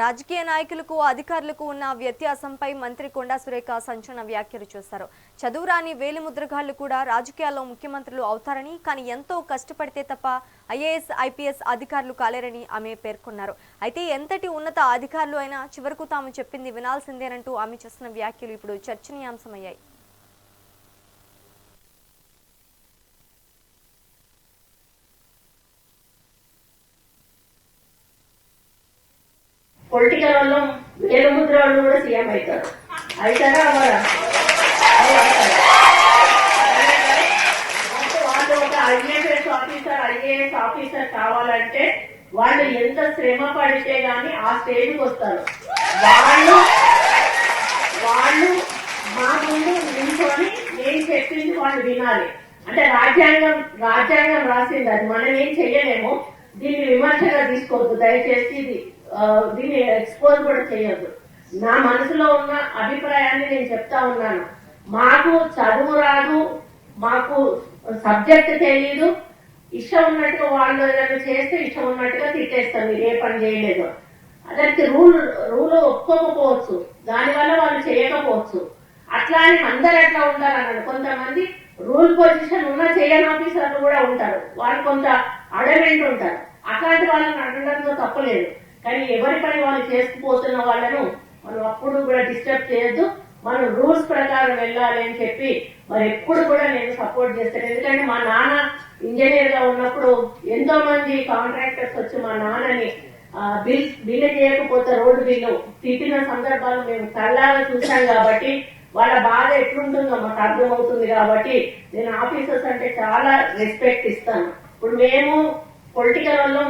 రాజకీయ నాయకులకు అధికారులకు ఉన్న వ్యత్యాసంపై మంత్రి కొండా సురేఖ సంచలన వ్యాఖ్యలు చేశారు. చదువురాని వేలిముద్రగాళ్లు కూడా రాజకీయాల్లో ముఖ్యమంత్రులు అవుతారని, కానీ ఎంతో కష్టపడితే తప్ప ఐఏఎస్ ఐపీఎస్ అధికారులు కాలేరని ఆమె పేర్కొన్నారు. అయితే ఎంతటి ఉన్నత అధికారులు అయినా చివరకు తాము చెప్పింది వినాల్సిందేనంటూ ఆమె చేసిన వ్యాఖ్యలు ఇప్పుడు చర్చనీయాంశమయ్యాయి. పొలిటికల్ వాళ్ళు వేలుముద్ర వాళ్ళు కూడా సీఎం అవుతారు. అవుతారా వాళ్ళు ఒక ఐఏఎస్ ఆఫీసర్ కావాలంటే వాళ్ళు ఎంత శ్రమ పడితే గాని ఆ స్టేజ్కి వస్తారు. వాళ్ళు మా ముందు నిల్చొని నేను చెప్పింది వాళ్ళు వినాలి. అంటే రాజ్యాంగం రాసింది, అది మనం ఏం చెయ్యలేము. దీన్ని విమర్శగా తీసుకోవద్దు దయచేసి. దీన్ని ఎక్స్పోజ్ కూడా చేయొద్దు. నా మనసులో ఉన్న అభిప్రాయాన్ని నేను చెప్తా ఉన్నాను. మాకు చదువు రాదు, మాకు సబ్జెక్ట్ తెలియదు, ఇష్టం ఉన్నట్టుగా వాళ్ళు ఏదైనా చేస్తే ఇష్టం ఉన్నట్టుగా తిట్టేస్తాం, మీరు ఏ పని చేయలేదు. అదానికి రూల్ ఒప్పుకోకపోవచ్చు, దానివల్ల వాళ్ళు చేయకపోవచ్చు. అట్లా అని అందరు ఎట్లా ఉంటారన్నాడు. కొంతమంది రూల్ పొజిషన్ ఉన్న చేయని ఆఫీసర్లు కూడా ఉంటారు, వాళ్ళు కొంత అడమెంట్ ఉంటారు. అట్లాంటి వాళ్ళని అనడంతో తప్పలేదు. కానీ ఎవరి పని వాళ్ళు చేసుకుపోతున్న వాళ్ళను మనం అప్పుడు కూడా డిస్టర్బ్ చేయొద్దు. మనం రూల్స్ ప్రకారం వెళ్ళాలి అని చెప్పి మరి ఎప్పుడు కూడా నేను సపోర్ట్ చేస్తాను. ఎందుకంటే మా నాన్న ఇంజనీర్ గా ఉన్నప్పుడు ఎంతో మంది కాంట్రాక్టర్స్ వచ్చి మా నాన్నని బిల్లు చేయకపోతే రోడ్డు బిల్లు తిట్టిన సందర్భాలు మేము కళ్ళాగా చూసాం. కాబట్టి వాళ్ళ బాధ ఎట్లుంటుందో మాకు అర్థమవుతుంది. కాబట్టి నేను ఆఫీసర్స్ అంటే చాలా రెస్పెక్ట్ ఇస్తాను. ఇప్పుడు మేము పొలిటికల్ వాళ్ళం